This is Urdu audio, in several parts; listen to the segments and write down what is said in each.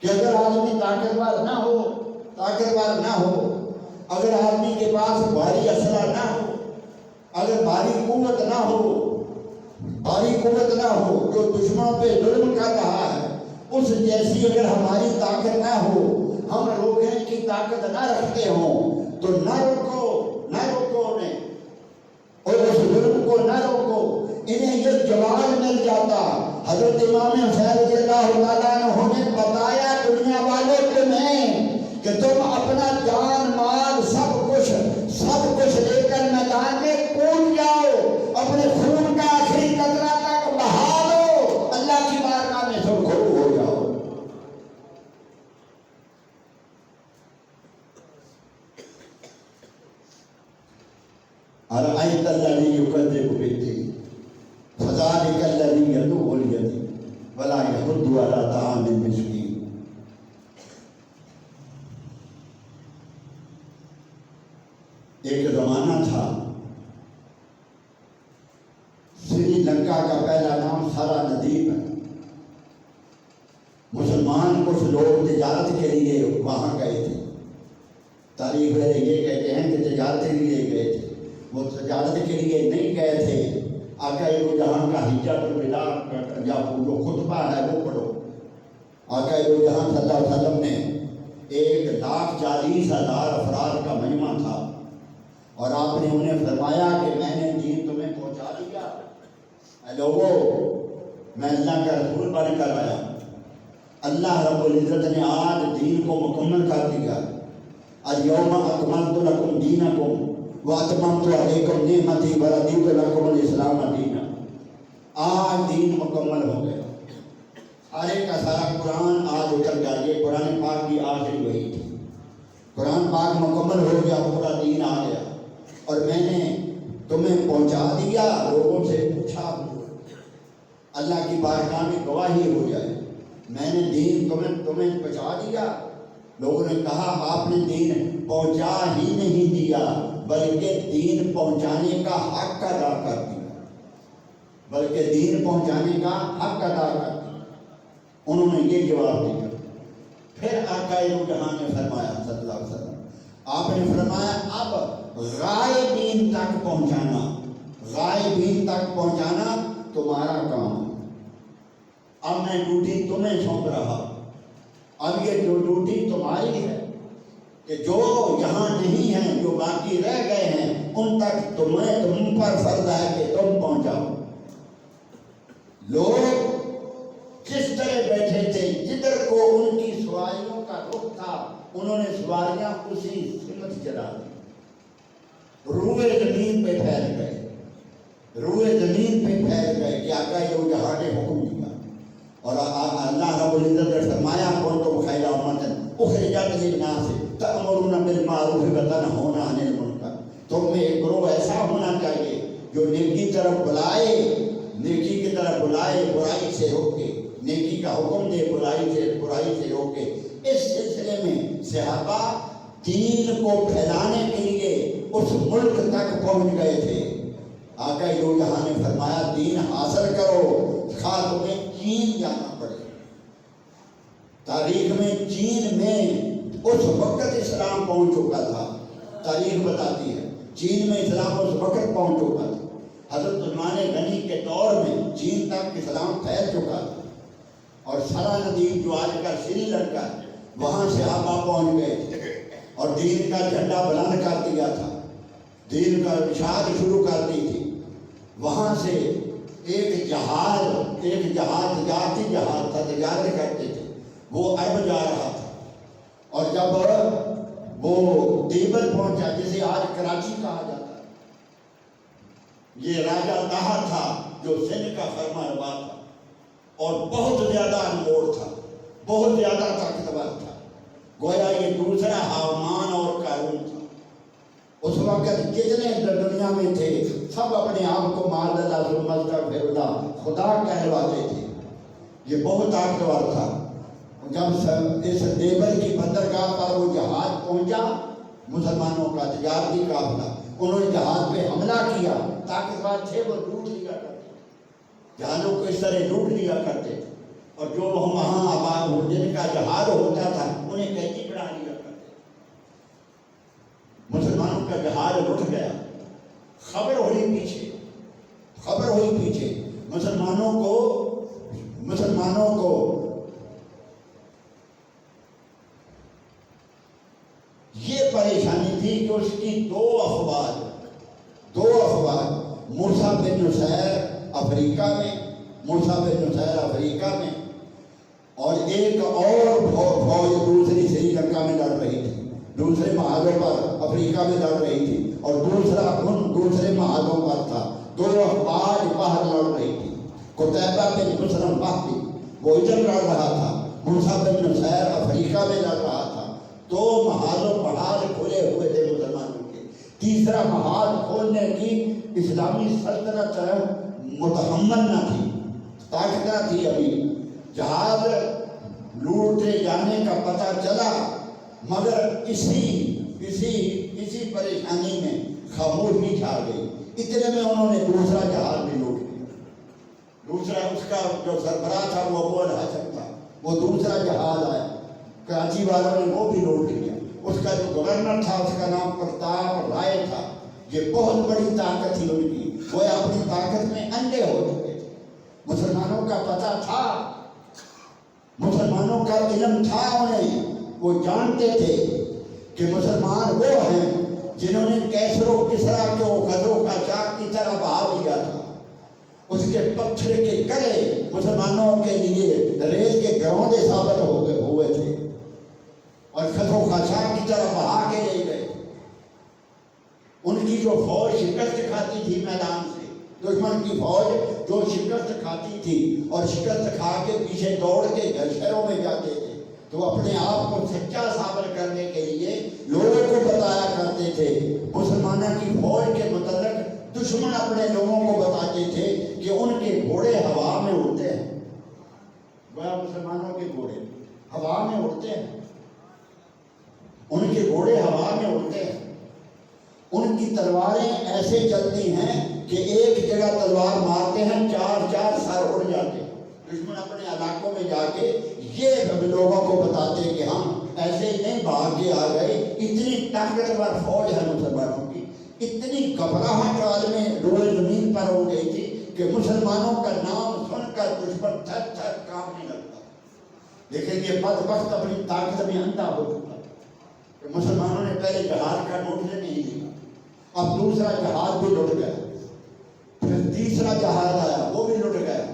کہ اگر آدمی طاقتور نہ ہو، اگر آدمی کے پاس بھاری اسلحہ نہ ہو، اگر بھاری قوت نہ ہو جو دشمنوں پہ ظلم کر رہا ہے، اس جیسی اگر ہماری طاقت نہ ہو، ہم روکنے کی طاقت نہ رکھتے ہوں تو نہ روکو انہیں، اور اس ظلم کو نہ روکو۔ انہیں یہ جواب مل جاتا۔ حضرت امام حسین رضی اللہ تعالیٰ عنہ نے بتایا دنیا والوں تمہیں کہ تم اپنا جان مال سب کچھ لے کر میدان میں کود جاؤ، اپنے خون کا آخری قطرہ تک بہا دو، اللہ کی بارگاہ میں سرخرو ہو جاؤ۔ أرأيت الذي يكذب بالدين فذلك الذي يدعو اليتيم ولا يحض على طعام المسكين۔ ایک زمانہ تھا، سری لنکا کا پہلا نام سارا ندیم ہے۔ مسلمان کچھ لوگ تجارت کے لیے وہاں گئے تھے۔ تاریخ میں یہ کہتے ہیں کہ تجارت کے لیے گئے تھے، وہ تجارت کے لیے نہیں گئے تھے۔ آقا جہاں کا حجت الوداع یا جو خطبہ ہے وہ پڑھو۔ آقا جہاں صلی اللہ علیہ وسلم نے 1,40,000 افراد کا مجمع تھا، اور آپ نے انہیں فرمایا کہ میں نے دین تمہیں پہنچا دیا۔ اے لوگو، میں اللہ کا رسول بن کر آیا، اللہ رب العزت نے آج دین کو مکمل کر دیا۔ اليوم اکملت لکم دینکم واتممت علیکم نعمتی ورضیت لکم الاسلام دینا۔ آج دین مکمل ہو گیا۔ سارے کا سارا قرآن آج اتر گیا۔ یہ قرآن پاک کی آخری وحی تھی۔ قرآن پاک مکمل ہو گیا، پورا دین آ گیا، اور میں نے تمہیں پہنچا دیا۔ لوگوں سے پوچھا، اللہ کی بارگاہ میں گواہی ہو جائے، میں نے دین تمہیں پہنچا دیا۔ لوگوں نے کہا آپ نے دین پہنچا ہی نہیں دیا بلکہ دین پہنچانے کا حق ادا کر دیا، انہوں نے یہ جواب دیا۔ پھر آقا جہاں نے فرمایا صلی اللہ علیہ وسلم، آپ نے فرمایا اب غائبین تک پہنچانا تمہارا کام ہے۔ اب میں ڈیوٹی تمہیں سونپ رہا، اب یہ جو ڈیوٹی تمہاری ہے کہ جو یہاں نہیں ہیں، جو باقی رہ گئے ہیں، ان تک تم پر فرض ہے کہ تم پہنچاؤ۔ لوگ جس طرح بیٹھے تھے، جدھر کو ان کی سواریوں کا رخ تھا، انہوں نے سواریاں اسی سمت چلا دی، روئے زمین پہ پھیل گئے کہ آقا جہاں نے حکم دیا۔ اور اللہ رب العزت نے فرمایا کنتم خیر امۃ اخرجت للناس تأمرون بالمعروف وتنہون عن المنکر۔ تم میں ایک گروہ ایسا ہونا چاہیے جو نیکی کی طرف بلائے، برائی سے روکے، نیکی کا حکم دے، برائی سے روکے۔ اس سلسلے میں صحابہ دین کو پھیلانے کے لیے اس ملک تک پہنچ گئے تھے۔ آقا جہاں نے فرمایا دین حاصل کرو، خواہ تمہیں چین جانا پڑے۔ تاریخ میں چین میں اس وقت اسلام پہنچ چکا تھا، تاریخ بتاتی ہے چین میں اسلام اس وقت پہنچ چکا تھا۔ حضرت عثمان غنی کے دور میں چین تک اسلام پھیل چکا تھا، اور سارا ندیم جو آج کا سری لنکا ہے، وہاں سے صحابہ پہنچ گئے تھے اور دین کا جھنڈا بلند کر دیا تھا، دین کا اشاعت شروع کر دی تھی۔ وہاں سے ایک جہاز تجارتی جہاز تھا، تجارت کرتے تھے، وہ عرب جا رہا تھا، اور جب وہ دیبل پہنچا، جسے آج کراچی کہا جاتا ہے، یہ راجہ دہا تھا جو سندھ کا فرما روا تھا، اور بہت زیادہ انمول تھا، بہت زیادہ طاقتور تھا، گویا یہ دوسرا حامان اور قارون تھا۔ اس وقت جتنے دنیا میں تھے سب اپنے آپ کو معاذ اللہ ثم استغفر اللہ خدا کہلواتے تھے۔ یہ بہت طاقتور تھا۔ جب اس دیبل کی بندرگاہ پر وہ جہاز پہنچا، مسلمانوں کا تجارتی قافلہ، انہوں نے جہاز پہ حملہ کیا۔ طاقتور تھے، وہ لوٹ لیا کرتے، جہازوں کو اس طرح لوٹ لیا کرتے تھے۔ اور جو وہاں آباد ہو جن کا جہاد ہوتا تھا انہیں قیدی بنا لیا کرتے. مسلمانوں کا جہاد رک گیا. خبر ہوئی پیچھے مسلمانوں کو یہ پریشانی تھی کہ اس کی دو افواج موسیٰ بن نصیر افریقہ میں اور ایک اور فوج دوسری سری لنکا میں لڑ رہی تھی, دوسرے محاذوں پر افریقہ میں لڑ رہی تھی, اور دوسرے محاذوں پر تھا. دو افواج باہر لڑ رہی تھی. قتیبہ بن مسلم وحبی وہ ادھر لڑ رہا تھا, موسیٰ بن نصیر افریقہ میں لڑ رہا تھا. دو محاذ کھلے ہوئے تھے مسلمانوں کے. تیسرا محاذ کھولنے کی اسلامی سلطنت متحمل نہ تھی, طاقت نہ تھی. ابھی جہاز لوٹے جانے کا پتہ چلا, مگر اسی پریشانی میں خاموشی چھا گئی. اتنے میں انہوں نے دوسرا جہاز بھی لوٹ لیا. دوسرا اس کا جو سربراہ تھا وہ ابو الحسن تھا, وہ دوسرا جہاز آیا, کراچی والوں نے وہ بھی لوٹ لیا. اس کا جو گورنر تھا اس کا نام پرتاپ رائے تھا. یہ بہت بڑی طاقت تھی ان کی, وہ اپنی طاقت میں اندھے ہو چکے تھے. مسلمانوں کا پتہ تھا, مسلمانوں کا علم تھا انہیں. وہ جانتے تھے کہ مسلمان وہ ہیں جنہوں نے کیسر و کسرا کو غزو کا چاک کی طرح بہا دیا تھا. اس کے پتھر کے کڑے مسلمانوں کے لیے ریت کے گروندے ثابت ہوئے تھے اور غزو کا چاک کی طرح بہا کے لے گئے. ان کی جو فوج شکست کھاتی تھی میدان سے, دشمن کی فوج جو شکست کھاتی تھی اور شکست کھا کے پیچھے دوڑ کے شہروں میں جاتے تھے, تو اپنے آپ کو سچا ثابت کرنے کے لیے لوگوں کو بتایا کرتے تھے. مسلمانوں کی فوج کے متعلق دشمن اپنے لوگوں کو بتاتے تھے کہ ان کے گھوڑے ہوا میں اڑتے ہیں. مسلمانوں کے گھوڑے ہوا میں اڑتے ہیں, ان کے گھوڑے ہوا میں اڑتے ہیں. ان کی تلواریں ایسے چلتی ہیں کہ ایک جگہ تلوار مارتے ہیں 4 سر اڑ جاتے ہیں. دشمن اپنے علاقوں میں جا کے یہ لوگوں کو بتاتے کہ ہم ایسے ہی نہیں بھاگ کے آ گئے. اتنی طاقتور فوج ہے مسلمانوں کی, اتنی گھبراہٹ عالم روئے زمین پر ہو گئی تھی کہ مسلمانوں کا نام سن کر دشمن تھر کانپنے لگتا. لیکن یہ بدبخت اپنی طاقت میں اندھا ہو چکا کہ مسلمانوں نے پہلے جہاز کا نوٹس نہیں لیا, اب دوسرا جہاز بھی لٹ گیا, پھر تیسرا جہاز آیا وہ بھی لٹ گیا.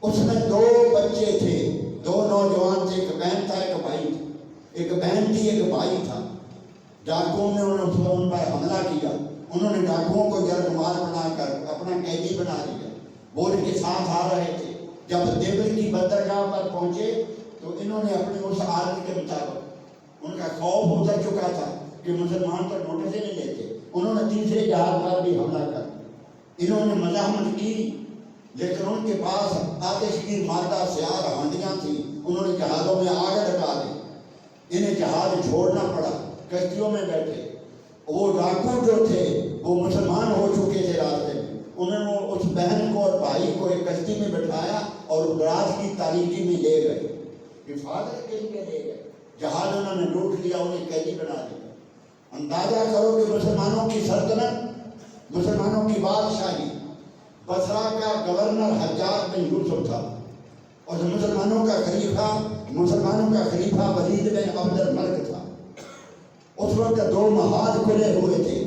اس میں 2 بچے تھے, 2 نوجوان تھے, ایک بہن تھا ایک بھائی تھا. ایک بہن تھی ایک بھائی تھا. ڈاکوؤں نے ان پر حملہ کیا. انہوں نے ڈاکوؤں کو جرگمال بنا کر اپنا قیدی بنا لیا. وہ ان کے ساتھ آ رہے تھے. جب دیوبند کی بندرگاہ پر پہنچے تو انہوں نے اپنی اس عادت کے مطابق, ان کا خوف اتر چکا تھا کہ مسلمان تو نوٹس ہی نہیں لیتے, انہوں نے تیسرے جہاز پر بھی حملہ کر دیا. انہوں نے مزاحمت کی, لیکن ان کے پاس آتش کی مادہ سیاہ ہانڈیاں تھیں. انہوں نے جہازوں میں آگ لگا دی. انہیں جہاز چھوڑنا پڑا, کشتیوں میں بیٹھے. وہ ڈاکو جو تھے وہ مسلمان ہو چکے تھے راستے میں. انہوں نے اس بہن کو اور بھائی کو ایک کشتی میں بٹھایا اور دراز کی تاریکی میں لے گئے, حفاظت کے لیے لے گئے. جہاز انہوں نے لوٹ لیا, انہیں قیدی بنا دیا. اندازہ کرو کہ مسلمانوں کی سلطنت, مسلمانوں کی بادشاہی, بصرہ کا گورنر حجاج بن یوسف تھا اور مسلمانوں کا خلیفہ ولید بن عبد الملک تھا. اس وقت 2 محاذ کھلے ہوئے تھے.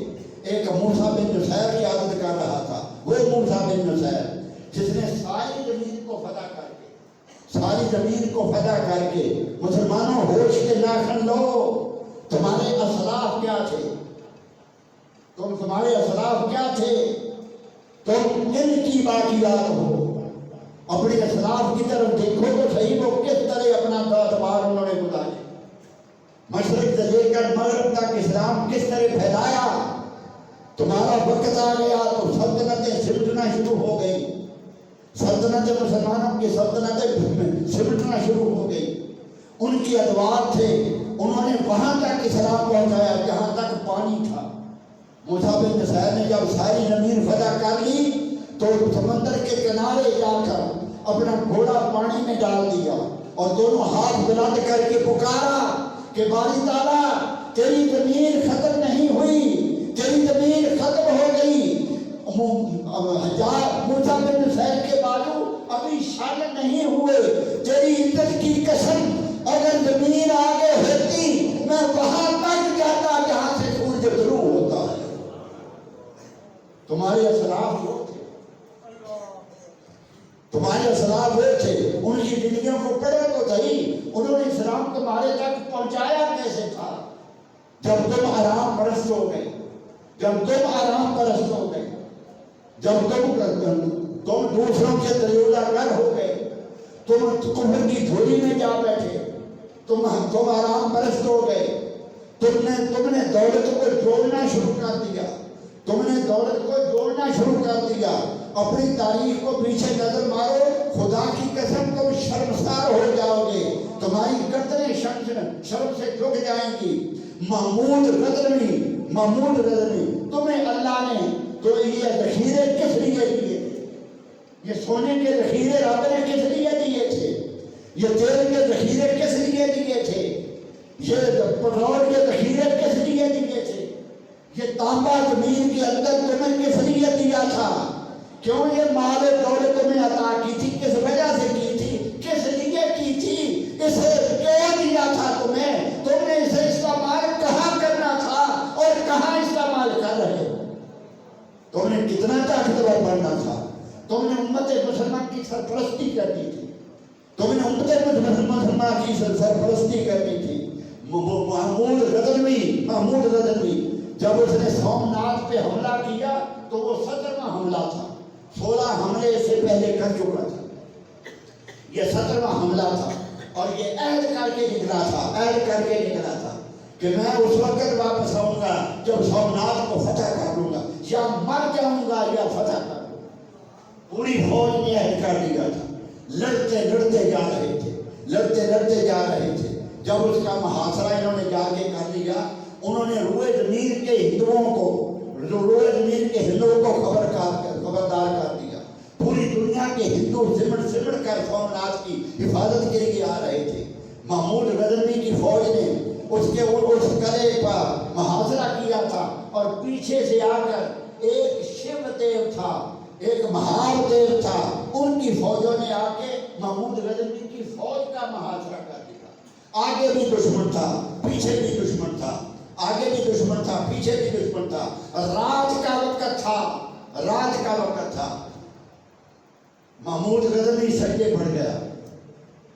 ایک موسیٰ بن نصیر کی عادت کر رہا تھا, وہ موسیٰ بن نصیر جس نے ساری زمین کو فتح کر کے مسلمانوں ہوش کے ناخن لو, تمہارے اسلاف کیا تھے, تم ان کی باقیات ہو. اپنے اسلاف کی طرف دیکھو تو صحیح, وہ کس طرح اپنا اعتبار انہوں نے گزارے. مشرق سے لے کر مغرب تک اسلام کس طرح پھیلایا. تمہارا وقت آ گیا تو سلطنتیں سمٹنا شروع ہو گئی. مسلمانوں کی سلطنتیں سمٹنا شروع ہو گئی. ان کی ادوار تھے, انہوں نے وہاں تک اسلام پہنچایا جہاں تک پانی تھا. موسیٰ بن نصیر نے جب ساری زمین فتح کر لی تو سمندر کے کنارے جا کر اپنا گھوڑا پانی میں ڈال دیا اور دونوں ہاتھ بلند کر کے پکارا کہ باری تعالیٰ تیری زمین ختم نہیں ہوئی، تیری زمین ختم ہو گئی، موسیٰ بن نصیر کے بالو ابھی شل نہیں ہوئے، تیری عزت کی قسم اگر زمین آگے ہوتی میں وہاں تک جاتا جہاں سے سورج طلوع ہوتا ہے۔ تمہارے اسلاف وہ تھے، تمہارے اسلاف وہ تھے، ان کی زندگیوں کو پڑھو تو صحیح، انہوں نے اسلام تمہارے تک پہنچایا کیسے تھا؟ جب تم آرام پرست ہو گئے، جب تم آرام پرست ہو گئے، جب تم دوسروں کے دریولہ گر ہو گئے، تم کفر کی دھولی میں جا بیٹھے، تم آرام پرست ہو گئے، تم نے دولت کو جوڑنا شروع کر دیا، تم نے دولت کو جوڑنا شروع کر دیا۔ اپنی تاریخ کو پیچھے نظر مارو، خدا کی قسم تم شرمسار ہو جاؤ گے، تمہاری گردنیں شرم سے جھک جائیں گی۔ محمود غزنوی تمہیں اللہ نے تو یہ ذخیرے کس لیے دیے تھے؟ یہ سونے کے ذخیرے رب نے کس لیے دیے تھے؟ یہ تیل کے ذخیرے کس لیے دیے تھے؟ یہ پٹرول کے ذخیرے کس لیے دیے تھے؟ یہ تانبا زمین کے اندر تمہیں کس لیے دیا تھا؟ کیوں یہ مال دولت تمہیں عطا کی تھی؟ کس وجہ سے کی تھی؟ کس لیے کی تھی؟ اسے کیوں دیا تھا تمہیں؟ تم نے اسے استعمال کہاں کرنا تھا اور کہاں استعمال کر رہے ہو؟ تم نے کتنا طاقتور بننا تھا؟ تم نے امت مسلمان کی سرپرستی کرنی تھی، تم نے امت مسلمان کی سرپرستی کرنی تھی۔ محمود غزنوی جب اس نے سومناتھ پہ حملہ کیا تو وہ 17واں حملہ تھا، 16 حملے سے پہلے کر چکا تھا، یہ 17واں حملہ تھا اور یہ عہد کر کے نکلا تھا کہ میں اس وقت واپس آؤں گا جب سومناتھ کو فتح کر لوں گا، یا مر جاؤں گا یا فتح کر لوں گا۔ پوری فوج نے عہد کر دیا تھا، لڑتے جا رہے تھے۔ جب اس کا محاصرہ انہوں نے جا کے کر لیا، انہوں نے روئے زمین کے ہندوؤں کو خبردار کر دیا۔ پوری دنیا کے ہندو سمٹ کر سومناتھ کی حفاظت کے لیے آ رہے تھے۔ محمود غزنوی کی فوج نے اس قلعے پر محاصرہ کیا تھا اور پیچھے سے آ کر ایک شیو دیو تھا، ایک مہار دیو تھا، ان کی فوجوں نے آ کے محمود غزنوی کی فوج کا محاصرہ کر دیا۔ آگے بھی دشمن تھا، پیچھے بھی دشمن تھا، آگے بھی دشمن تھا، پیچھے بھی دشمن تھا۔ رات کا وقت تھا۔ محمود غزنوی سجدے پڑ گیا،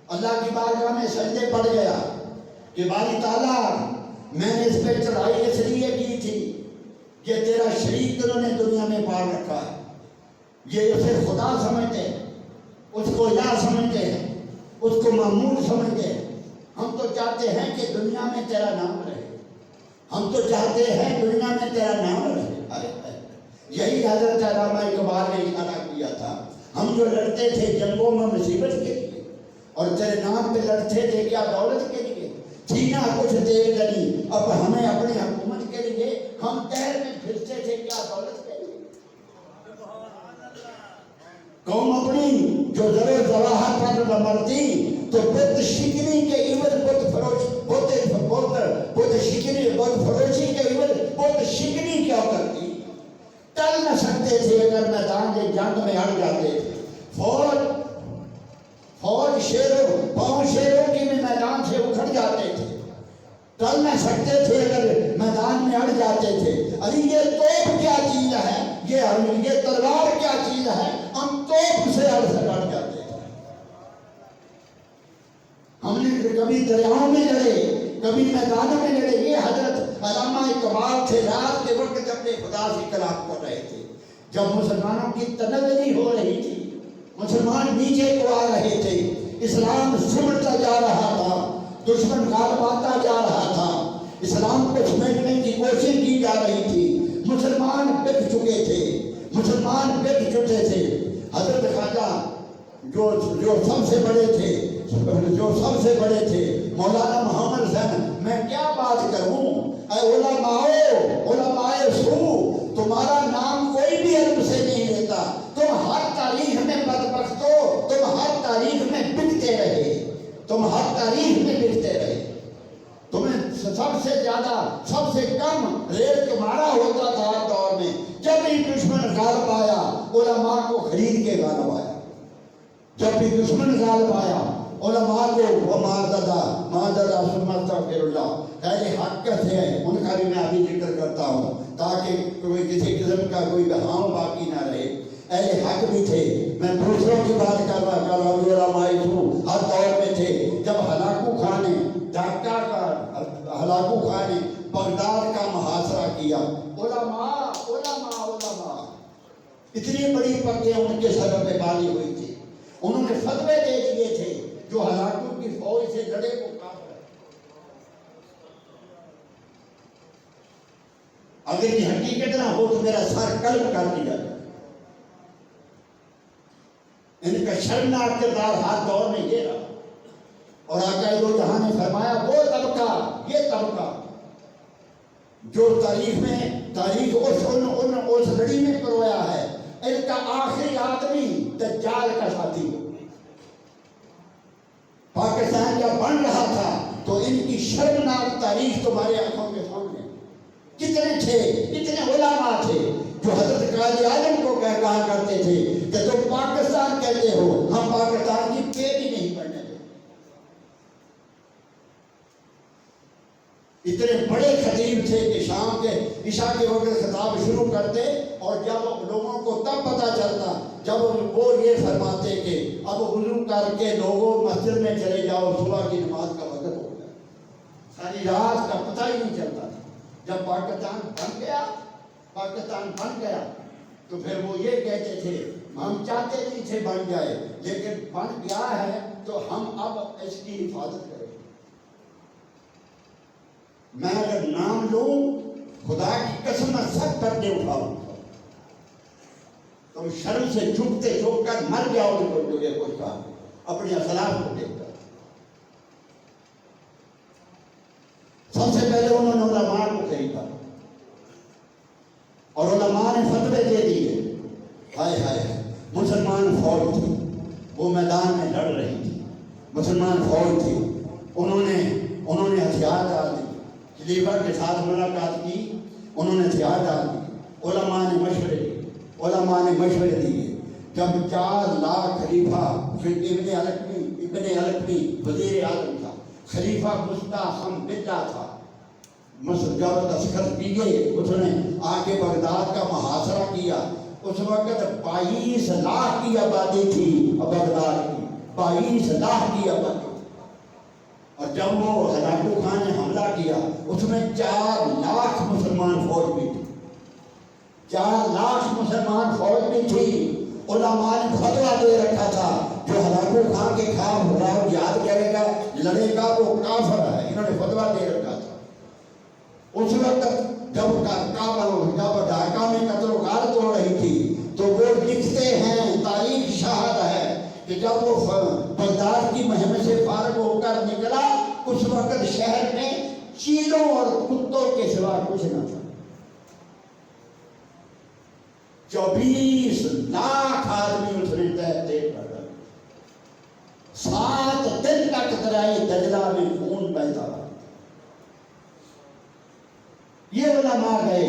اللہ کی بارگاہ میں سجدے پڑ گیا کہ باری تعالیٰ میں نے اس پہ چڑھائی اس لیے کی تھی کہ تیرا شریک انہوں نے دنیا میں پال رکھا ہے، یہ اسے خدا سمجھتے ہیں، اس کو الہ سمجھتے ہیں، اس کو معمول سمجھتے ہیں۔ ہم تو چاہتے ہیں کہ دنیا میں تیرا نام رہے، ہم تو چاہتے ہیں دنیا میں تیرا نام رہے۔ یہی حضرت علامہ اقبال نے اشارہ کیا تھا، ہم جو لڑتے تھے جنگوں میں مصیبت کے لیے اور تیرے نام پہ لڑتے تھے کیا دولت کے لیے؟ تھی نہ کچھ دیر گلی اب ہمیں اپنی حکومت کے لیے، ہم تیر میں پھرتے تھے کیا دولت کے لیے؟ قوم اپنی جو زر و زواہر پر مرتی تو بت شکنی کے عوض بت فروشی کے عوض بت شکنی کیا کرتی؟ ٹل نہ سکتے تھے اگر میدان جنگ میں اڑ جاتے تھے۔ فوج پاؤں شیروں کی بھی میدان سے اکھڑ جاتے تھے، ٹل نہ سکتے تھے اگر میدان میں اڑ جاتے تھے۔ ارے یہ توپ کیا چیز ہے، یہ تلوار کیا چیز ہے، ہم توپ سے اڑ جاتے تھے۔ ہم نے کبھی دریاؤں میں لڑے، کبھی میدانوں میں لڑے۔ یہ حضرت علامہ اقبال تھے، رات کے وقت اپنے خدا سے کلام کر رہے تھے، جب مسلمانوں کی تنزلی ہو رہی تھی، مسلمان نیچے کو آ رہے تھے، اسلام سمٹتا جا رہا تھا، دشمن غالب آتا جا رہا تھا، اسلام کو سمیٹنے کی کوشش کی جا رہی تھی، مسلمان بک چکے تھے۔ حضرت خواجہ جو سب سے بڑے تھے مولانا محمد حسین، میں کیا بات کروں، اے علماء سو، تمہارا نام کوئی بھی علم سے نہیں لیتا، تم ہر تاریخ میں بدبخت ہو، تم ہر ہر تاریخ میں لکھتے رہے، تمہیں سب سے زیادہ سب سے کم ریٹ تمہارا ہوتا تھا ہر دور میں۔ جب بھی دشمن غالب آیا علماء کو خرید کے غالب آیا، جب بھی دشمن غالب آیا علماء کو وہ معذدہ سمجھتا پھر اللہ اہل حق کیسے ہیں ان کا بھی میں ابھی ذکر کرتا ہوں تاکہ کوئی کسی قسم کا کوئی بہام باقی نہ رہے۔ اہل حق بھی تھے، میں دوسروں کی بات کر رہا ہوں، علماء ہر دور میں تھے۔ جب ہلاکو خان نے ڈھاکہ کا ہلاکو خان نے بغداد کا محاصرہ کیا، علماء اتنی بڑی پگڑیاں ان کے سر پہ باندھی ہوئی تھی، انہوں نے فتوے دے دیے تھے جو ہلاکو کی فوج سے لڑے کو کافر ہے۔ اگر یہ حقیقت نہ ہو تو میرا سر قلب کر دیا جائے۔ ان کا شرمناک کردار ہر دور میں یہ رہا، اور آقا دو جہاں نے فرمایا وہ طبقہ، یہ طبقہ جو تاریخ اس لڑی میں پرویا ہے، ان کا آخری آدمی دجال کا ساتھی ہو۔ پاکستان جب بن رہا تھا تو ان کی شرمناک تاریخ تمہارے آنکھوں کے سامنے، کتنے تھے، کتنے علماء تھے جو حضرت قاضی اعظم کو کہا کرتے تھے کہ تم پاکستان کہتے ہو، ہم پاکستان کی پہ بھی نہیں پڑھنے دیں۔ اتنے بڑے خطیب تھے کہ شام کے عشاء کے وقت خطاب شروع کرتے، اور جب لوگوں کو تب پتہ چلتا جب وہ یہ فرماتے کہ اب وضو کر کے لوگوں مسجد میں چلے جاؤ، صبح کی نماز کا وقت ہو گیا۔ ساری رات کا پتہ ہی نہیں چلتا تھا۔ جب پاکستان بن گیا تو پھر وہ یہ کہتے تھے ہم چاہتے نہیں تھے بن جائے، لیکن بن گیا ہے تو ہم اب اس کی حفاظت کریں۔ میں اگر نام لوں خدا کی قسم میں سب پردے اٹھاؤں، تم شرم سے جھکتے جھک کر مر جاؤ جو یہ کچھ کہا اپنے اخلاق کو دیکھ کر۔ سب سے پہلے انہوں نے علماء کو خریدا اور علماء نے فتوے دے دیے۔ ہائے ہائے، مسلمان فوج تھی، وہ میدان میں لڑ رہی تھی، مسلمان فوج تھی، انہوں نے ہتھیار ڈال دی، خلیفہ کے ساتھ ملاقات کی، انہوں نے ہتھیار ڈال دی، علماء نے مشورے دیے۔ جب 4 لاکھ خلیفہ ابن علقمی وزیر اعظم تھا، خلیفہ مستحکم باللہ تھا، جب دستخط کیے اس نے آ کے بغداد کا محاصرہ کیا۔ اس وقت 22 لاکھ کی آبادی تھی بغداد کی، 22 لاکھ کی آبادی، اور جب وہ ہلاکو خان نے حملہ کیا اس میں 4 لاکھ مسلمان فوج بھی تھی، 4 لاکھ مسلمان فوج بھی تھی۔ علماء نے فتویٰ دے رکھا تھا جو ہلاکو خان کے خلاف یاد کرے گا لڑے گا وہ کافر ہے، انہوں نے فتویٰ دے رکھا تھا۔ اس وقت جب ڈھاکہ میں قتل و غارت ہو رہی تھی تو وہ لکھتے ہیں، تاریخ شاہد ہے کہ جب وہ بغداد کی مہم سے فارغ ہو کر نکلا اس وقت شہر میں چیلوں اور کتوں کے سوا کچھ نہ تھا۔ 24 لاکھ آدمی اس نے تہتے کر ڈالے، 7 دن تک دریا دجلہ میں خون بہتا رہا۔ یہ علماء گئے،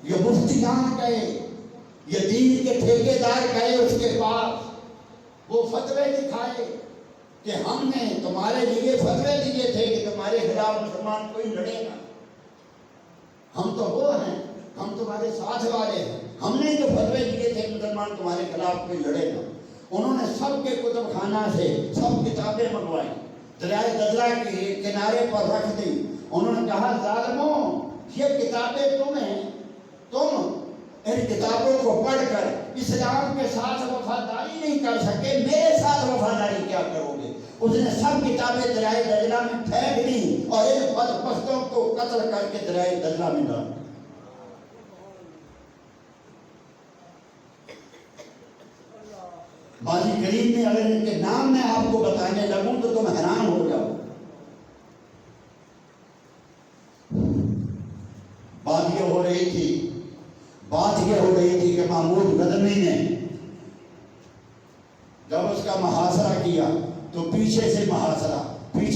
یہ مفتیان گئے، یہ دین کے ٹھیکیدار گئے اس کے پاس، وہ فتوے دکھائے کہ ہم نے تمہارے لیے فتوے دیے تھے کہ تمہارے خلاف مسلمان کوئی لڑے گا، ہم تو وہ ہیں، ہم تمہارے ساتھ والے ہیں، ہم نے جو فتوے دیے تھے مسلمان تمہارے خلاف کوئی لڑے گا۔ انہوں نے سب کے کتب خانہ سے سب کتابیں منگوائی، دریائے دجلہ کے کنارے پر رکھ دی۔ انہوں نے کہا ظالموں، یہ کتابیں تم ان کتابوں کو پڑھ کر اسلام کے ساتھ وفاداری نہیں کر سکے، میرے ساتھ وفاداری کیا کرو گے؟ اس نے سب کتابیں دریائے دجلہ میں پھینک دی اور ان بدبختوں کو قتل کر کے دریائے دجلہ میں ڈال۔ بازی کریم میں اگر ان کے نام میں آپ کو بتانے لگوں تو تم حیران ہو جاؤ۔ بات یہ ہو رہی تھی کہ محمود غزنوی نے جب اس کا محاصرہ کیا تو پیچھے سے محاصرہ،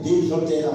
313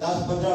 10, 15,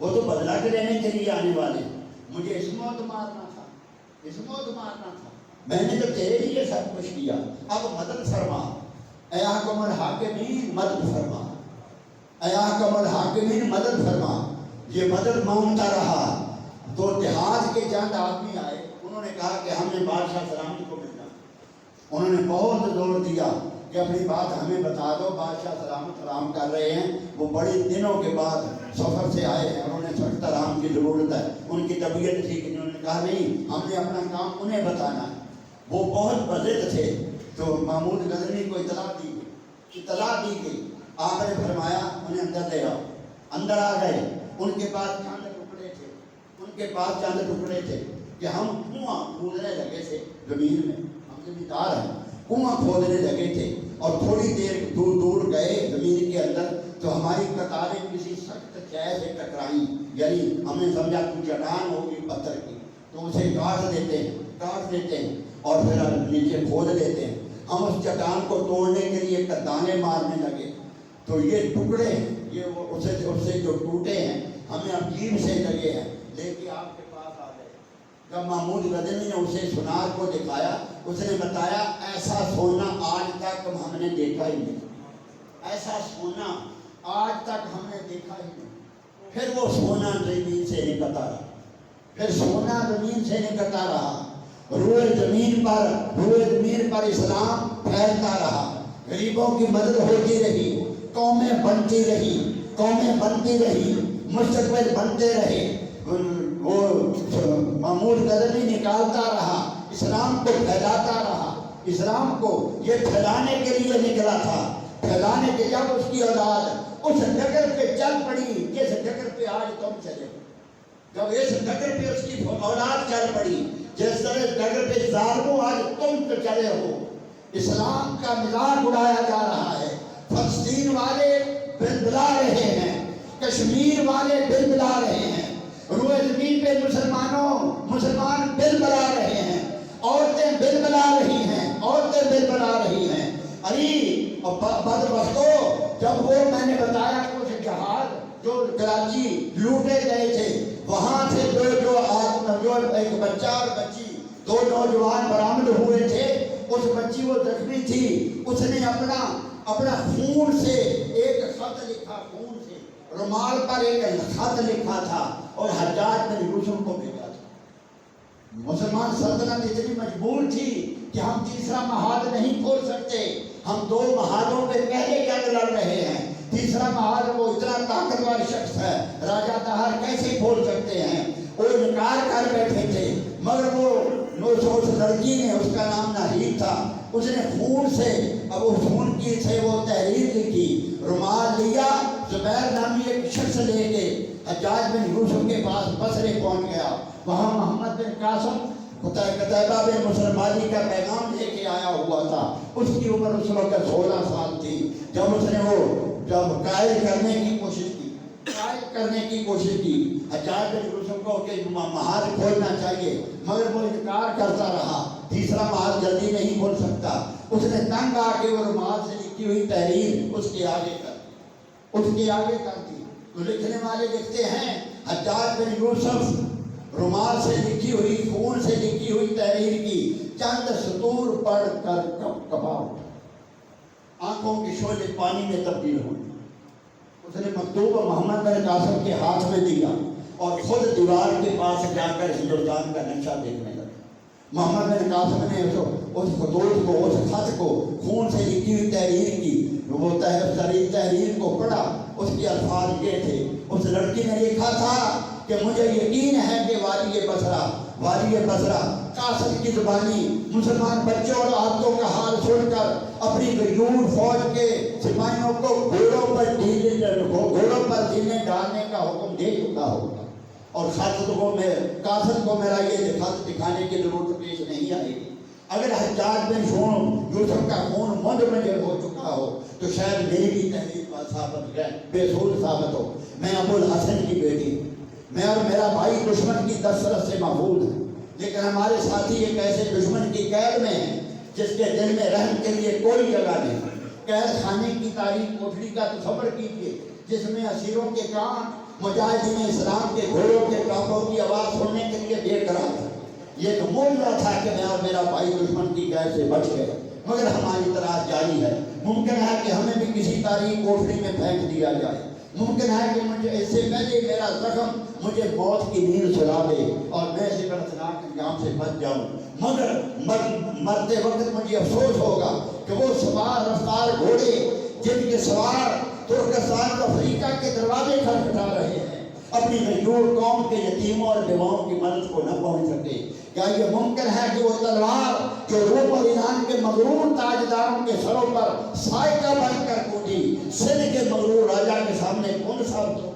وہ تو بدلا کے لینے کے لیے آنے والے. مجھے اس موت مارنا تھا, اس موت مارنا تھا. میں نے تو تیرے لیے سب کچھ کیا, اب مدد فرما. اے حاکم الحاکمین مدد فرما, اے حاکم الحاکمین مدد فرما. یہ مدد مانگتا رہا تو دیہات کے چند آدمی آئے, انہوں نے کہا کہ ہمیں بادشاہ سلامت کو ملنا. انہوں نے بہت زور دیا کہ اپنی بات ہمیں بتا دو, بادشاہ سلامت آرام کر رہے ہیں, وہ بڑے دنوں کے بعد سفر سے آئے ہیں, انہوں نے سخت آرام کی ضرورت ہے, ان کی طبیعت ٹھیک نہیں. انہوں نے کہا نہیں, ہم نے اپنا کام انہیں بتانا ہے. وہ بہت بضد تھے, تو محمود غزنوی کو اطلاع دی گئی. آپ نے فرمایا انہیں اندر لے آؤ. اندر آ گئے. ان کے پاس چند ٹکڑے تھے کہ ہم کنواں کھودنے لگے تھے زمین میں, ہم زمیندار ہیں, کنواں کھودنے لگے تھے اور تھوڑی دیر دور گئے زمین کے اندر تو ہماری قطاریں کسی سخت چیز سے ٹکرائیں, یعنی ہم نے سمجھا کوئی چٹان ہوگی پتھر کی, تو اسے کاٹ دیتے ہیں اور پھر نیچے کھود لیتے ہیں. ہم اس چٹان کو توڑنے کے لیے دانے مارنے لگے تو یہ ٹکڑے یہ اس سے جو ٹوٹے ہیں ہمیں عجیب سے لگے ہیں, لے کے آپ کے پاس آ گئے. جب محمود غزنوی نے اسے سونار کو دکھایا, اس نے بتایا ایسا سونا آج تک ہم نے دیکھا ہی نہیں, ایسا سونا آج تک ہم نے دیکھا ہی نہیں. پھر وہ سونا زمین سے نکلتا رہا, روئے زمین پر اسلام پھیلتا رہا, غریبوں کی مدد ہوتی رہی, قومیں بنتی رہی, مستقبل بنتے رہے. وہ محمود غزنوی نکالتا رہا, اسلام کو پھیلاتا رہا. اسلام کو یہ پھیلانے کے لیے نکلا تھا, پھیلانے کے جب اس کی اولاد اس ڈگر پہ چل پڑی جس ڈگر پہ آج تم چلے, جب اس ڈگر پہ اس کی اولاد چل پڑی جس طرح ڈگر پہ ظالموں آج تم پہ چلے ہو, اسلام کا مذاق اڑایا جا رہا ہے. فلسطین والے بلبلا رہے ہیں, کشمیر والے بلبلا رہے ہیں, روئے زمین پہ مسلمان بلبلا رہے ہیں, عورتیں بلبلا رہی ہیں. ارے بدبختو, جب وہ میں نے بتایا کچھ جہاز جو کراچی لوٹے گئے تھے, وہاں سے جو ایک بچہ اور بچی, دو نوجوان برآمد ہوئے تھے. اس بچی وہ زخمی تھی, اس نے اپنا خون سے ایک خط لکھا, خون سے رومال پر ایک خط لکھا تھا اور حجاج بن یوسف کو بھیجا تھا. مسلمان سلطنت اتنی مجبور تھی کہ ہم تیسرا محاذ نہیں کھول سکتے, ہم 2 محاذوں پہ پہلے جنگ لڑ رہے ہیں. تیسرا محاذ وہ اتنا طاقتور شخص ہے, راجہ طاہر کیسے کھول سکتے ہیں؟ وہ انکار کر بیٹھے تھے, مگر وہ اس لڑکی نے, اس کا نام ناہید تھا, اس نے خون سے, اب وہ خون کی سے وہ تحریر لکھی, رومال لیا, زبیر نامی ایک شخص لے کے حجاج بن یوسف کے پاس بصرے پہنچ گیا. وہاں محمد بن قاسم قتیبہ بن مسلمانی کا پیغام لے کے آیا ہوا تھا. اس کی عمر اس وقت 16 سال تھی جب اس نے قائل کرنے کی کوشش کی حجاج بن یوسف کو کہ محاذ کھولنا چاہیے, مگر وہ انکار کرتا رہا. تیسرا محاذ جلدی نہیں کھول سکتا. اس نے تنگ آ کے وہ رومال سے لکھی ہوئی تحریر اس کے آگے کر دی. تو لکھنے والے لکھتے ہیں حجاج بن یوسف رومال سے لکھی ہوئی, خون سے لکھی ہوئی تحریر کی چند سطور پڑھ کر کبا اٹھا, آنکھوں کی شعلے پانی میں تبدیل ہوئی. اس نے مکتوب محمد بن قاسم کے ہاتھ میں دیا اور خود دیوار کے پاس جا کر ہندوستان کا نقشہ دیکھنے لگا. محمد بن قاسم نے اس خطوط کو, اس خط کو, خون سے لکھی ہوئی تحریر کی, وہ تحریر کو پڑھا. اس کے الفاظ یہ تھے, اس لڑکی نے لکھا تھا کہ مجھے یقین ہے کہ والی بصرہ قاسم کی زبانی مسلمان بچوں اور عورتوں کا حال سن کر اپنی غیور فوج کے سپاہیوں کو گھوڑوں پر ڈھیلے ڈالنے کا حکم دے چکا ہوگا, اور قاسم کو میرا یہ خط دکھانے کی ضرورت پیش نہیں آئے گی. اگر حجاج بن یوسف کا خون منجمد ہو چکا ہو تو شاید میری بھی تحریر بے سود ثابت ہو. میں ابو الحسن کی بیٹی, میں اور میرا بھائی دشمن کی دسترس سے محفوظ ہے, لیکن ہمارے ساتھی ایک ایسے دشمن کی قید میں ہیں جس کے دل میں رحم کے لیے کوئی جگہ نہیں. قید خانے کی تاریخ کوٹڑی کا تصور کیجیے جس میں اسیروں کے کان مجاہدین اسلام کے گھوڑوں کے ٹانپوں کی آواز سننے کے لیے بے قرار تھے۔ یہ تو معجزہ تھا کہ میں اور میرا بھائی دشمن کی قید سے بچ گئے، مگر ہماری تلاش جاری ہے۔ ممکن ہے کہ ہمیں بھی کسی تاریخ کوٹری میں پھینک دیا جائے، ممکن ہے کہ مجھے اس سے پہلے میرا زخم مجھے موت کی نیند سلا دے اور میں اس دردناک انجام سے بچ جاؤں، مگر مرتے وقت مجھے افسوس ہوگا کہ وہ سوار رفتار گھوڑے جن کے سوار ترکستان اور افریقہ کے دروازے کھٹکھٹا رہے ہیں اپنی غیور قوم کے یتیموں اور بیواؤں کی مدد کو نہ پہنچ سکے۔ کیا یہ ممکن ہے کہ وہ تلوار جو روم اور ایران کے مغرور تاجداروں کے سروں پر سائیکہ بن کر کودی، سندھ کے مغرور راجہ کے سامنے کون ثابت ہو؟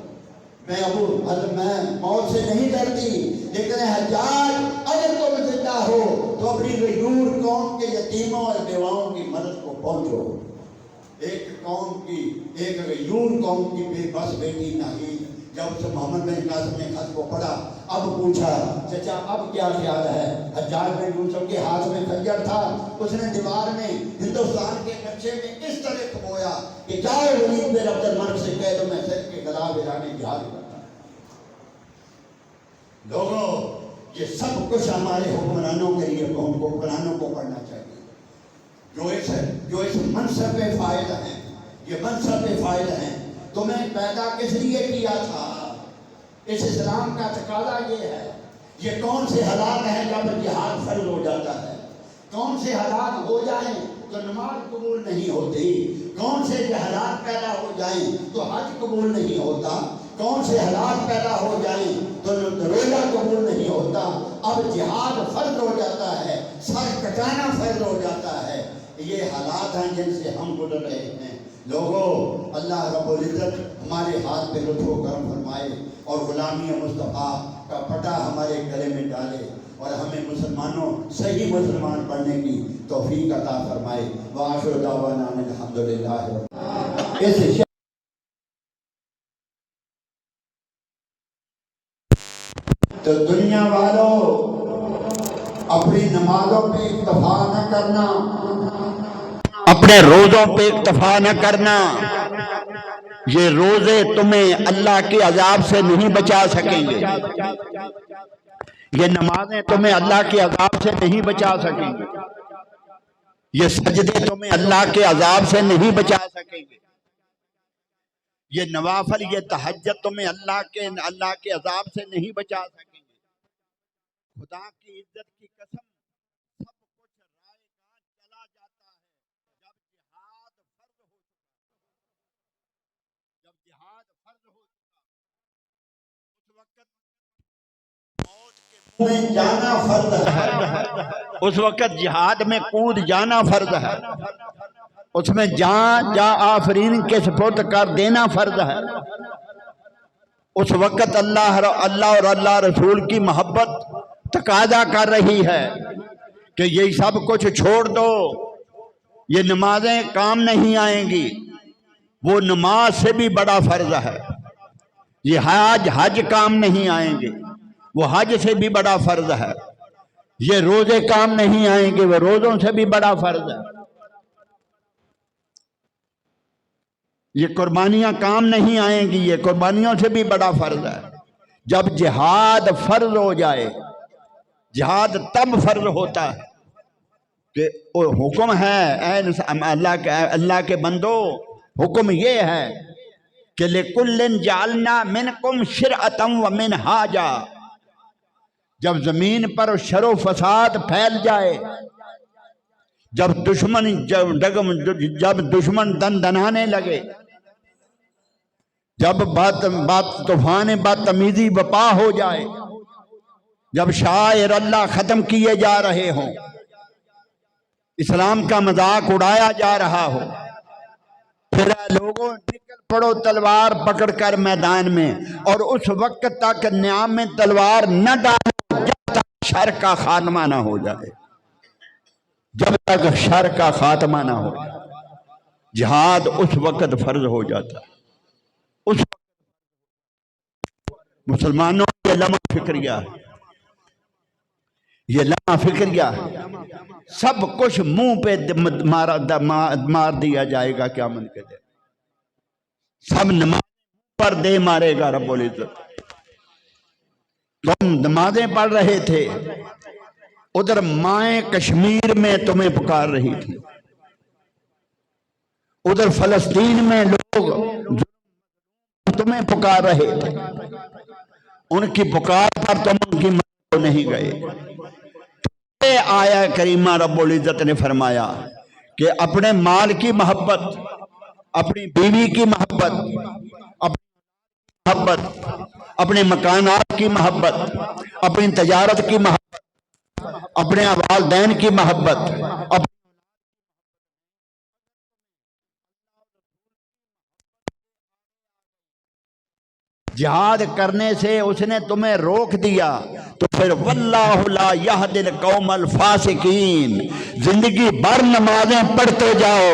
میں موت سے نہیں ڈرتی، لیکن حجاج اگر تم زندہ ہو تو اپنی غیور قوم کے یتیموں اور بیواؤں کی مدد کو پہنچو۔ ایک غیور قوم کی بے بس بیٹی ناہید جب سے محمد بن قاسم نے خط کو پڑھا، اب پوچھا چچا اب کیا خیال ہے؟ حجاج بن یوسف کے ہاتھ میں خنجر تھا، اس نے دیوار میں ہندوستان کے نقشے میں اس طرح کھبویا کہ جاؤ ولید بن عبد الملک سے کہہ دو میں سندھ کے خلاف ایرانی جہاد کرتا۔ لوگوں یہ سب کچھ ہمارے حکمرانوں کے لیے حکمرانوں کو کرنا چاہیے جو اس منصب پہ فائد ہیں، یہ منصب پہ فائد ہیں۔ تمہیں پیدا کس لیے کیا تھا؟ اس اسلام کا تقاضا یہ ہے۔ یہ کون سے حالات ہیں جب جہاد فرض ہو جاتا ہے؟ کون سے حالات ہو جائیں تو نماز قبول نہیں ہوتی؟ کون سے حالات پیدا ہو جائیں تو حج قبول نہیں ہوتا؟ کون سے حالات پیدا ہو جائیں تو روزہ قبول نہیں ہوتا؟ اب جہاد فرض ہو جاتا ہے، سر کٹانا فرض ہو جاتا ہے۔ یہ حالات ہیں جن سے ہم گزر رہے ہیں۔ لوگوں، اللہ رب العزت ہمارے ہاتھ پہ لطف و کرم فرمائے اور غلامی مصطفیٰ کا پٹا ہمارے گلے میں ڈالے اور ہمیں مسلمانوں صحیح مسلمان بننے کی توفیق عطا فرمائے۔ وآخر دعوانا ان الحمدللہ۔ تو دنیا والوں اپنی نمازوں پہ اکتفا نہ کرنا، اپنے روزوں پہ اکتفا نہ کرنا۔ یہ روزے تمہیں اللہ کے عذاب سے نہیں بچا سکیں گے، یہ نمازیں تمہیں اللہ کے عذاب سے نہیں بچا سکیں گے، یہ سجدے تمہیں اللہ کے عذاب سے نہیں بچا سکیں گے، یہ نوافل یہ تہجد تمہیں اللہ کے عذاب سے نہیں بچا سکیں گے۔ خدا کی عزت کی قسم سب کچھ رائے گاہ چلا جاتا ہے جب جہاد فرض ہو چکا۔ جب جہاد فرض ہو چکا اس وقت موت کے منہ میں جانا فرض ہے، اس وقت جہاد میں کود جانا فرض ہے، اس میں جان آفرین کے سپرد کر دینا فرض ہے۔ اس وقت اللہ اور اللہ رسول کی محبت تقاضا کر رہی ہے کہ یہ سب کچھ چھوڑ دو، یہ نمازیں کام نہیں آئیں گی، وہ نماز سے بھی بڑا فرض ہے۔ یہ حج کام نہیں آئیں گے، وہ حج سے بھی بڑا فرض ہے۔ یہ روزے کام نہیں آئیں گے، وہ روزوں سے بھی بڑا فرض ہے۔ یہ قربانیاں کام نہیں آئیں گی، یہ قربانیوں سے بھی بڑا فرض ہے۔ جب جہاد فرض ہو جائے، جہاد تب فرض ہوتا ہے کہ حکم ہے اے اللہ کے بندو، حکم یہ ہے کہ لِكُلٍّ جَعَلْنَا مِنْكُمْ شِرْعَةً وَمِنْهَاجًا۔ جب زمین پر شر و فساد پھیل جائے، جب دشمن دندنانے لگے، جب طوفان بدتمیزی بپا ہو جائے، جب شاعر اللہ ختم کیے جا رہے ہوں، اسلام کا مذاق اڑایا جا رہا ہو، پھر لوگوں نکل پڑو تلوار پکڑ کر میدان میں، اور اس وقت تک نیام میں تلوار نہ ڈالو جب تک شر کا خاتمہ نہ ہو جائے، جب تک شر کا خاتمہ نہ ہو جائے۔ جہاد اس وقت فرض ہو جاتا ہے۔ اس مسلمانوں کے لمحہ فکریہ ہے، یہ لمحہ فکریہ ہے، سب کچھ منہ پہ مار دیا جائے گا قیامت کے دن۔ سب نماز پر دے مارے گا رب العزت۔ تم نمازیں پڑھ رہے تھے، ادھر مائیں کشمیر میں تمہیں پکار رہی تھی، ادھر فلسطین میں لوگ تمہیں پکار رہے تھے، ان کی پکار پر تم ان کی مدد کو نہیں گئے۔ آیا کریمہ رب العزت نے فرمایا کہ اپنے مال کی محبت، اپنی بیوی کی محبت، اپنے مکانات کی محبت، اپنی تجارت کی محبت، اپنے والدین کی محبت، جہاد کرنے سے اس نے تمہیں روک دیا، تو پھر واللہ لا یہدی القوم الفاسقین، زندگی بھر نمازیں پڑھتے جاؤ،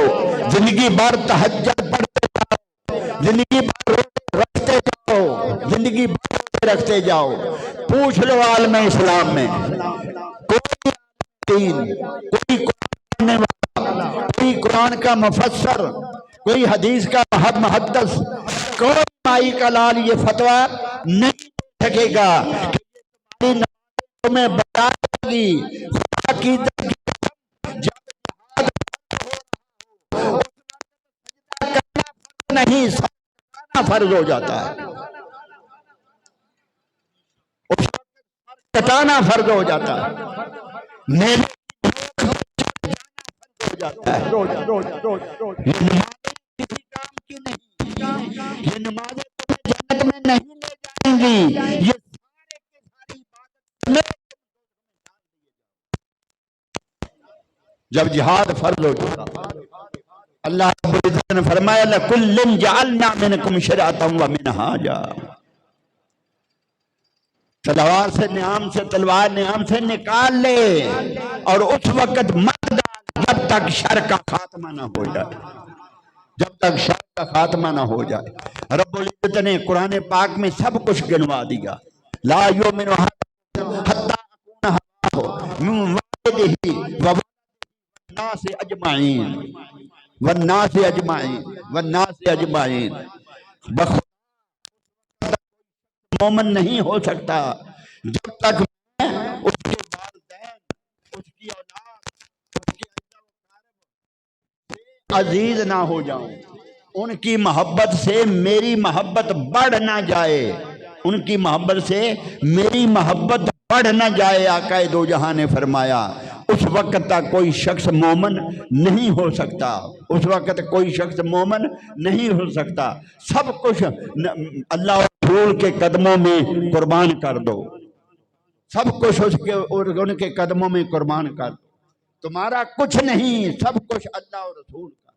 زندگی بھر تہجد پڑھتے جاؤ، زندگی بھر روزے رکھتے جاؤ، زندگی بھر روزے رکھتے جاؤ، پوچھ لو عالم اسلام میں کوئی دین، کوئی قرآن پڑھنے والا، کوئی قرآن کا مفسر، کوئی حدیث کا محدث، کوئی مائی کا لال یہ فتویٰ نہیں دے سکے گا کہ تمہاری نماز تمہیں بتائے گی خدا کی جب نہیں سجدہ فرض ہو جاتا ہے، کٹانا فرض ہو جاتا ہے، میرے ہو جاتا ہے، یہ نمازیں کسی کام کی نہیں، یہ نمازیں تمہیں جنت میں نہیں لے جائیں گی، یہ سارے کے ساری عبادت جب جہاد فرض ہو جاتا۔ اللہ رب العزت نے فرمایا لَكُلٍّ جَعَلْنَا مِنْكُمْ شِرْعَةً وَمِنْهَاجًا، تلوار سے نعام سے نکال لے، اور اس وقت مت ڈال جب تک شر کا خاتمہ نہ ہو جائے، جب تک شر کا خاتمہ نہ ہو جائے۔ رب العزت نے قرآن پاک میں سب کچھ گنوا دیا، لا یؤمن احدکم حتی اکون ہواہ من والدہ والناس اجمعین والناس اجمعین والناس اجمعین، مومن نہیں ہو سکتا جب تک میں اس کے والدین، اس کی اولاد، اس کے عزیز نہ ہو جاؤں، ان کی محبت سے میری محبت بڑھ نہ جائے، ان کی محبت سے میری محبت بڑھ نہ جائے۔ آقا دو جہاں نے فرمایا اس وقت تک کوئی شخص مومن نہیں ہو سکتا، اس وقت کوئی شخص مومن نہیں ہو سکتا۔ سب کچھ اللہ اور رسول کے قدموں میں قربان کر دو، سب کچھ ان کے قدموں میں قربان کر دو، تمہارا کچھ نہیں، سب کچھ اللہ اور رسول کا۔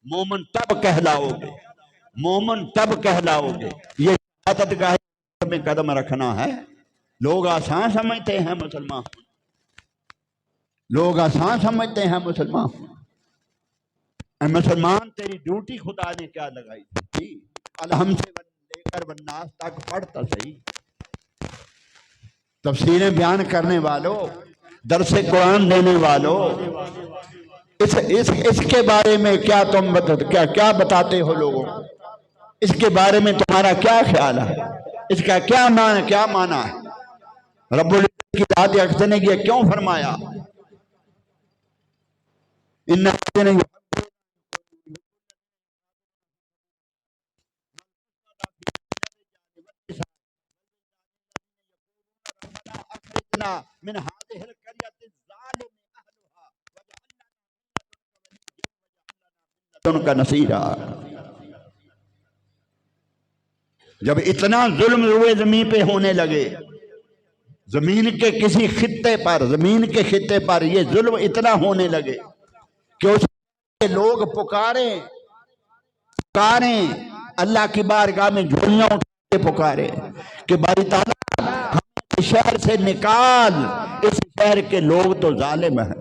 مومن تب کہلاؤ گے، مومن تب کہلاؤ گے۔ یہ عبادت گاہ میں قدم رکھنا ہے، لوگ آسان سمجھتے ہیں مسلمان، لوگ آسان سمجھتے ہیں مسلمان۔ مسلمان تیری ڈیوٹی خدا نے کیا لگائی تھی؟ الحمد سے لے کر والناس تک پڑھتا صحیح، تفسیریں بیان کرنے والوں، درس قرآن دینے والوں، اس کے بارے میں کیا تم کیا بتاتے ہو لوگوں؟ اس کے بارے میں تمہارا کیا خیال ہے؟ اس کا کیا معنی ہے؟ رب العزت کی ذات اقدس نے یہ کیوں فرمایا؟ من هذه القرية الظالم أهلها وجعلنا کا نصیرا۔ جب اتنا ظلم روئے زمین پہ ہونے لگے، زمین کے کسی خطے پر، زمین کے خطے پر یہ ظلم اتنا ہونے لگے کہ اس کے لوگ پکاریں اللہ کی بارگاہ میں جھولیاں اٹھا کے پکارے کہ باری تعالیٰ ہمیں شہر سے نکال، اس شہر کے لوگ تو ظالم ہیں۔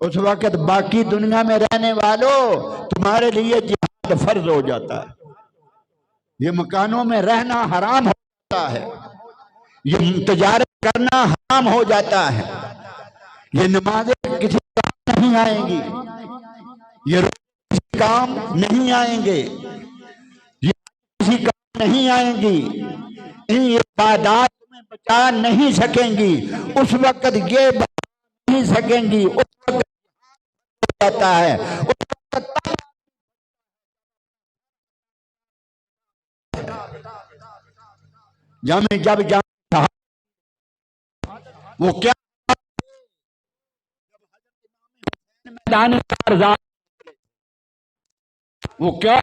اس وقت باقی دنیا میں رہنے والوں تمہارے لیے جہاد فرض ہو جاتا ہے، یہ مکانوں میں رہنا حرام ہو جاتا ہے، یہ تجارت کرنا حرام ہو جاتا ہے، یہ نمازیں کسی کام نہیں آئیں گی، یہ کسی کام نہیں آئیں گے، نہیں آئیں گی، یہ تعداد تمہیں بچا نہیں سکیں گی، اس وقت یہ بچا نہیں سکیں گی، اس وقت جاتا ہے، اس وقت جب وہ کیا میدان کارزار، وہ کیا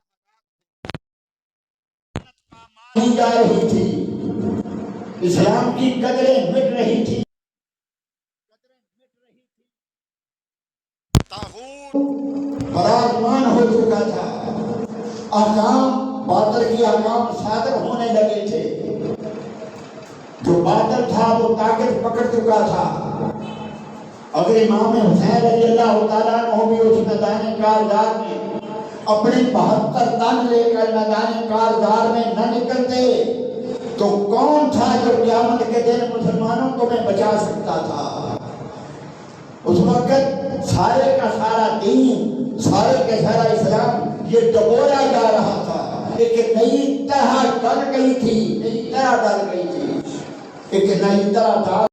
جا رہی تھی، اسلام کی قدریں مٹ رہی تھی، پراگمان ہو چکا تھا، احکام باطل کی احکام صادر ہونے لگے تھے، جو باطل تھا وہ طاقت پکڑ چکا تھا۔ اگر امام حسین رضی اللہ تعالیٰ عنہ بھی اس میدان کارزار میں اپنے 72 تن لے کر میدان کارزار میں نہ نکلتے تو کون تھا جو قیامت کے دن مسلمانوں کو میں بچا سکتا تھا؟ اس وقت سارے کا سارا دین، سارے کا سارا اسلام یہ ڈبویا جا رہا تھا، ایک نئی طرح ڈل گئی تھی، نئی طرح ڈل گئی تھی، ایک نئی طرح ڈال